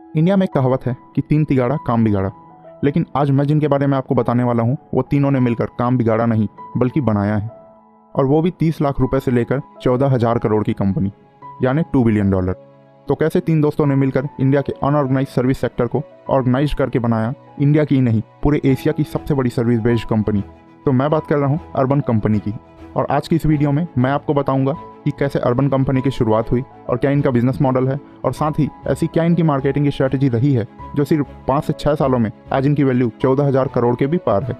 India में एक कहावत है कि तीन तिगाड़ा काम बिगाड़ा। लेकिन आज मैं जिनके बारे में आपको बताने वाला हूँ वो तीनों ने मिलकर काम बिगाड़ा नहीं बल्कि बनाया है, और वो भी 30 लाख रुपए से लेकर 14,000 करोड़ की कंपनी, यानी $2 बिलियन। तो कैसे तीन दोस्तों ने मिलकर इंडिया के अनऑर्गेनाइज सर्विस सेक्टर को ऑर्गेनाइज करके बनाया इंडिया की ही नहीं पूरे एशिया की सबसे बड़ी सर्विस बेस्ड कंपनी। तो मैं बात कर रहा हूँ अर्बन कंपनी की, और आज की इस वीडियो में मैं आपको बताऊंगा कि कैसे अर्बन कंपनी की शुरुआत हुई और क्या इनका बिजनेस मॉडल है, और साथ ही ऐसी क्या इनकी मार्केटिंग की स्ट्रेटजी रही है जो सिर्फ 5 से 6 सालों में आज इनकी वैल्यू 14,000 करोड़ के भी पार है।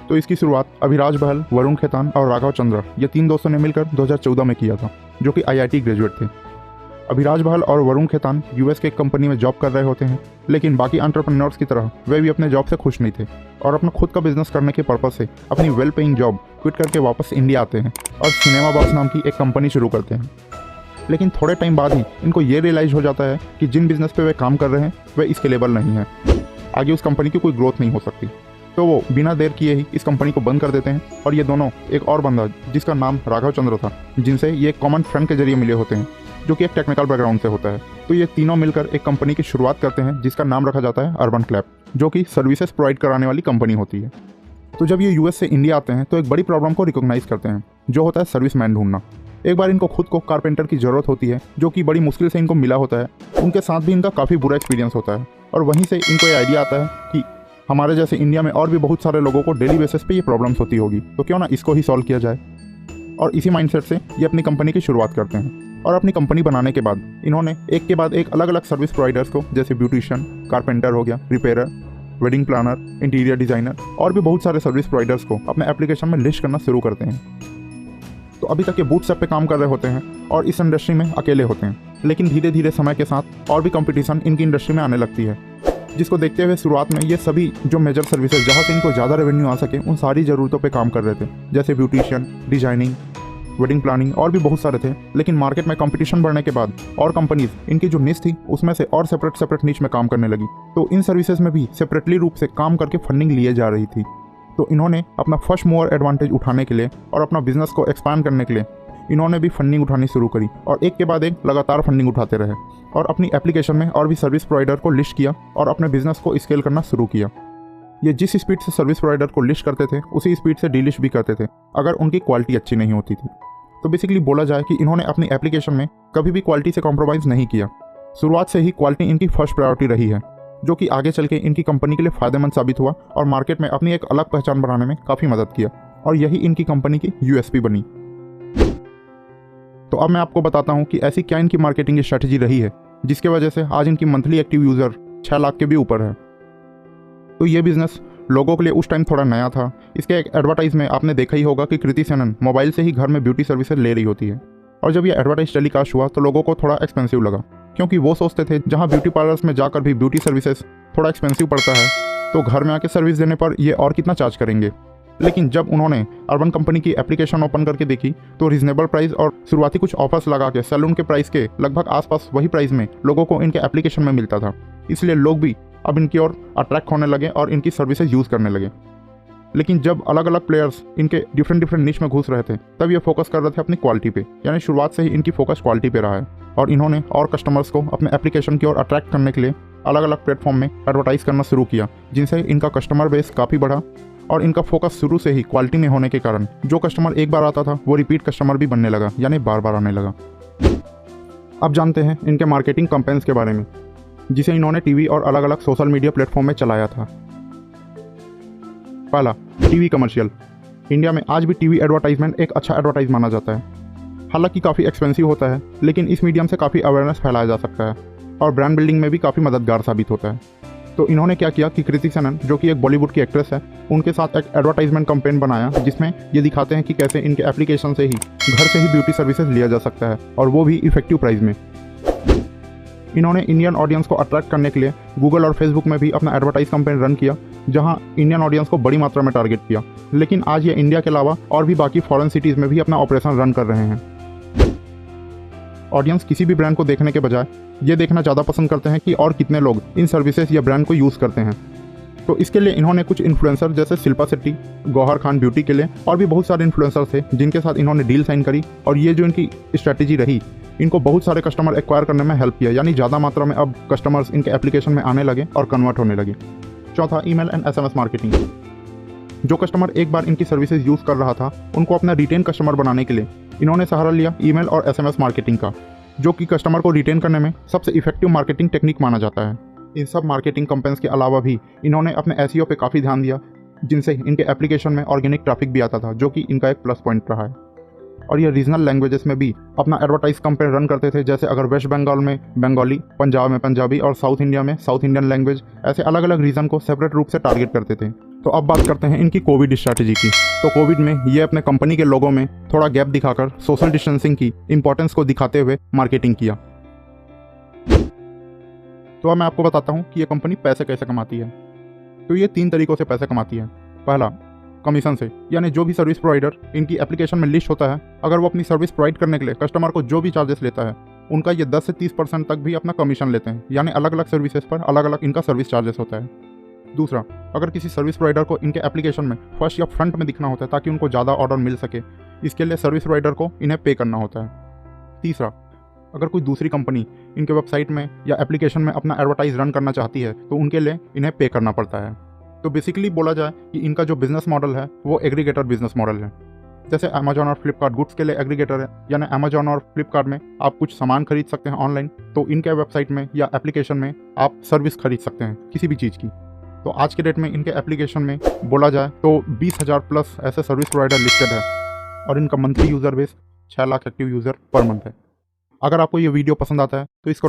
तो इसकी शुरुआत अभिराज बहल, वरुण खेतान और राघव चंद्र ये तीन दोस्तों ने मिलकर 2014 में किया था, जो कि IIT ग्रेजुएट थे। अभिराज बहल और वरुण खेतान US के एक कंपनी में जॉब कर रहे होते हैं, लेकिन बाकी एंटरप्रेन्योर्स की तरह वे भी अपने जॉब से खुश नहीं थे और अपना खुद का बिजनेस करने के पर्पज से अपनी वेल पेइंग जॉब क्विट करके वापस इंडिया आते हैं और सिनेमा बॉक्स नाम की एक कंपनी शुरू करते हैं। लेकिन थोड़े टाइम बाद ही इनको ये रियलाइज हो जाता है कि जिन बिजनेस पे वे काम कर रहे हैं वे स्केलेबल नहीं है, आगे उस कंपनी की कोई ग्रोथ नहीं हो सकती। तो वो बिना देर किए ही इस कंपनी को बंद कर देते हैं, और ये दोनों एक और बंदा जिसका नाम राघव चंद्र था, जिनसे ये एक कॉमन फ्रेंड के जरिए मिले होते हैं जो कि एक टेक्निकल बैकग्राउंड से होता है। तो ये तीनों मिलकर एक कंपनी की शुरुआत करते हैं जिसका नाम रखा जाता है अर्बन क्लैप, जो कि सर्विसेज प्रोवाइड कराने वाली कंपनी होती है। तो जब ये US से इंडिया आते हैं तो एक बड़ी प्रॉब्लम को रिकॉग्नाइज करते हैं, जो होता है सर्विस मैन ढूंढना। एक बार इनको खुद को कारपेंटर की ज़रूरत होती है, जो कि बड़ी मुश्किल से इनको मिला होता है। उनके साथ भी इनका काफ़ी बुरा एक्सपीरियंस होता है, और वहीं से इनको ये आइडिया आता है कि हमारे जैसे इंडिया में और भी बहुत सारे लोगों को डेली बेसिस पे ये प्रॉब्लम्स होती होगी, तो क्यों ना इसको ही सॉल्व किया जाए। और इसी माइंडसेट से ये अपनी कंपनी की शुरुआत करते हैं, और अपनी कंपनी बनाने के बाद इन्होंने एक के बाद एक अलग अलग सर्विस प्रोवाइडर्स को, जैसे ब्यूटिशियन, कारपेंटर हो गया, repairer, wedding planner, interior designer और भी बहुत सारे सर्विस प्रोवाइडर्स को अपने एप्लीकेशन में लिस्ट करना शुरू करते हैं। तो अभी तक ये बूटस्ट्रैप पे काम कर रहे होते हैं और इस इंडस्ट्री में अकेले होते हैं, लेकिन धीरे धीरे समय के साथ और भी कंपटीशन इनकी इंडस्ट्री में आने लगती है, जिसको देखते हुए शुरुआत में ये सभी जो मेजर सर्विसेज जहाँ से इनको ज़्यादा रेवेन्यू आ सके उन सारी ज़रूरतों पे काम कर रहे थे, जैसे ब्यूटिशियन, डिजाइनिंग, वेडिंग प्लानिंग और भी बहुत सारे थे। लेकिन मार्केट में कंपटीशन बढ़ने के बाद और कंपनीज इनकी जो निश थी उसमें से और सेपरेट निश में काम करने लगी, तो इन सर्विसेज में भी सेपरेटली रूप से काम करके फंडिंग लिए जा रही थी। तो इन्होंने अपना फर्स्ट मूवर एडवांटेज उठाने के लिए और अपना बिजनेस को एक्सपांड करने के लिए इन्होंने भी फंडिंग उठानी शुरू करी, और एक के बाद एक लगातार फंडिंग उठाते रहे और अपनी एप्लीकेशन में और भी सर्विस प्रोवाइडर को लिस्ट किया और अपने बिजनेस को स्केल करना शुरू किया। ये जिस स्पीड से सर्विस प्रोवाइडर को लिस्ट करते थे उसी स्पीड से डीलिस्ट भी करते थे अगर उनकी क्वालिटी अच्छी नहीं होती थी। तो बेसिकली बोला जाए कि इन्होंने अपनी एप्लीकेशन में कभी भी क्वालिटी से कॉम्प्रोमाइज़ नहीं किया। शुरुआत से ही क्वालिटी इनकी फर्स्ट प्रायोरिटी रही है, जो कि आगे चल के इनकी कंपनी के लिए फ़ायदेमंद साबित हुआ और मार्केट में अपनी एक अलग पहचान बनाने में काफ़ी मदद किया, और यही इनकी कंपनी की USP बनी। तो अब मैं आपको बताता हूँ कि ऐसी क्या इनकी मार्केटिंग स्ट्रैटेजी रही है जिसके वजह से आज इनकी मंथली एक्टिव यूज़र 6 लाख के भी ऊपर है। तो ये बिज़नेस लोगों के लिए उस टाइम थोड़ा नया था। इसके एक एडवर्टाइज में आपने देखा ही होगा कि कृति सेनन मोबाइल से ही घर में ब्यूटी सर्विसेज ले रही होती है, और जब ये एडवर्टाइज टेलीकास्ट हुआ तो लोगों को थोड़ा एक्सपेंसिव लगा, क्योंकि वो सोचते थे जहाँ ब्यूटी पार्लर्स में जाकर भी ब्यूटी सर्विसेज थोड़ा एक्सपेंसिव पड़ता है तो घर में आके सर्विस देने पर ये और कितना चार्ज करेंगे। लेकिन जब उन्होंने अर्बन कंपनी की एप्लीकेशन ओपन करके देखी तो रीजनेबल प्राइस और शुरुआती कुछ ऑफर्स लगा के सैलून के प्राइस के लगभग आसपास वही प्राइस में लोगों को इनके एप्लीकेशन में मिलता था। इसलिए लोग भी अब इनकी ओर अट्रैक्ट होने लगे और इनकी सर्विसेज यूज़ करने लगे। लेकिन जब अलग अलग प्लेयर्स इनके डिफरेंट निश में घुस रहे थे तब ये फोकस कर रहे थे अपनी क्वालिटी पे, यानी शुरुआत से ही इनकी फोकस क्वालिटी पे रहा है, और इन्होंने और कस्टमर्स को अपने एप्लीकेशन की ओर अट्रैक्ट करने के लिए अलग अलग प्लेटफॉर्म में एडवर्टाइज करना शुरू किया, जिनसे इनका कस्टमर बेस काफ़ी बढ़ा। और इनका फोकस शुरू से ही क्वालिटी में होने के कारण जो कस्टमर एक बार आता था वो रिपीट कस्टमर भी बनने लगा, यानी बार बार आने लगा। अब जानते हैं इनके मार्केटिंग कैंपेन्स के बारे में, जिसे इन्होंने टीवी और अलग अलग सोशल मीडिया प्लेटफॉर्म में चलाया था। पहला, टीवी कमर्शियल। इंडिया में आज भी टीवी एडवर्टाइजमेंट एक अच्छा एडवर्टाइज माना जाता है। हालांकि काफ़ी एक्सपेंसिव होता है, लेकिन इस मीडियम से काफ़ी अवेयरनेस फैलाया जा सकता है और ब्रांड बिल्डिंग में भी काफ़ी मददगार साबित होता है। तो इन्होंने क्या किया कि कृति सेनन, जो कि एक बॉलीवुड की एक्ट्रेस है, उनके साथ एक एडवर्टाइजमेंट कैंपेन बनाया जिसमें ये दिखाते हैं कि कैसे इनके एप्लीकेशन से ही घर से ही ब्यूटी सर्विसेज लिया जा सकता है, और वो भी इफेक्टिव प्राइस में। इन्होंने इंडियन ऑडियंस को अट्रैक्ट करने के लिए गूगल और फेसबुक में भी अपना एडवर्टाइज कैंपेन रन किया, जहां इंडियन ऑडियंस को बड़ी मात्रा में टारगेट किया। लेकिन आज ये इंडिया के अलावा और भी बाकी फॉरेन सिटीज़ में भी अपना ऑपरेशन रन कर रहे हैं। ऑडियंस किसी भी ब्रांड को देखने के बजाय ये देखना ज़्यादा पसंद करते हैं कि और कितने लोग इन सर्विसेज या ब्रांड को यूज़ करते हैं। तो इसके लिए इन्होंने कुछ इन्फ्लुएंसर जैसे शिल्पा शेट्टी, गौहर खान ब्यूटी के लिए और भी बहुत सारे इन्फ्लुएंसर थे जिनके साथ इन्होंने डील साइन करी, और ये जो इनकी स्ट्रैटेजी रही इनको बहुत सारे कस्टमर एक्वायर करने में हेल्प किया, यानी ज़्यादा मात्रा में अब कस्टमर्स इनके एप्लीकेशन में आने लगे और कन्वर्ट होने लगे। चौथा, ईमेल एंड एसएमएस मार्केटिंग। जो कस्टमर एक बार इनकी सर्विसेज यूज़ कर रहा था, उनको अपना रिटेन कस्टमर बनाने के लिए इन्होंने सहारा लिया ईमेल और एसएमएस मार्केटिंग का, जो कि कस्टमर को रिटेन करने में सबसे इफेक्टिव मार्केटिंग टेक्निक माना जाता है। इन सब मार्केटिंग कंपेन्स के अलावा भी इन्होंने अपने एसईओ पे काफ़ी ध्यान दिया, जिनसे इनके एप्लीकेशन में ऑर्गेनिक ट्रैफिक भी आता था, जो कि इनका एक प्लस पॉइंट रहा है। और ये रीजनल लैंग्वेजेस में भी अपना एडवर्टाइज कैंपेन रन करते थे, जैसे अगर वेस्ट बंगाल में बंगाली, पंजाब में पंजाबी और साउथ इंडिया में साउथ इंडियन लैंग्वेज, ऐसे अलग अलग रीजन को सेपरेट रूप से टारगेट करते थे। तो अब बात करते हैं इनकी कोविड स्ट्रैटेजी की। तो कोविड में ये अपने कंपनी के लोगों में थोड़ा गैप दिखाकर सोशल डिस्टेंसिंग की इंपॉर्टेंस को दिखाते हुए मार्केटिंग किया। तो अब मैं आपको बताता हूँ कि ये कंपनी पैसे कैसे कमाती है। तो ये 3 तरीकों से पैसे कमाती है। पहला, कमीशन से, यानी जो भी सर्विस प्रोवाइडर इनकी एप्लीकेशन में लिस्ट होता है, अगर वो अपनी सर्विस प्रोवाइड करने के लिए कस्टमर को जो भी चार्जेस लेता है, उनका ये 10 से 30% तक भी अपना कमीशन लेते हैं, यानी अलग अलग सर्विसेज पर अलग अलग इनका सर्विस चार्जेस होता है। दूसरा, अगर किसी सर्विस प्रोवाइडर को इनके एप्लीकेशन में फर्स्ट या फ्रंट में दिखना होता है ताकि उनको ज़्यादा ऑर्डर मिल सके, इसके लिए सर्विस प्रोवाइडर को इन्हें पे करना होता है। तीसरा, अगर कोई दूसरी कंपनी इनके वेबसाइट में या एप्लीकेशन में अपना एडवर्टाइज रन करना चाहती है, तो उनके लिए इन्हें पे करना पड़ता है। तो बेसिकली बोला जाए कि इनका जो बिजनेस मॉडल है वो एग्रीगेटर बिजनेस मॉडल है। जैसे अमेजॉन और फ्लिपकार्ट गुड्स के लिए एग्रीगेटर है, यानी अमेजॉन और फ्लिपकार्ट में आप कुछ सामान खरीद सकते हैं ऑनलाइन, तो इनके वेबसाइट में या एप्लीकेशन में आप सर्विस खरीद सकते हैं किसी भी चीज़ की। तो आज के डेट में इनके एप्लीकेशन में बोला जाए तो 20,000 प्लस ऐसे सर्विस प्रोवाइडर लिस्टेड है और इनका monthly user base 6 lakh active user per month है। अगर आपको ये वीडियो पसंद आता है तो इसको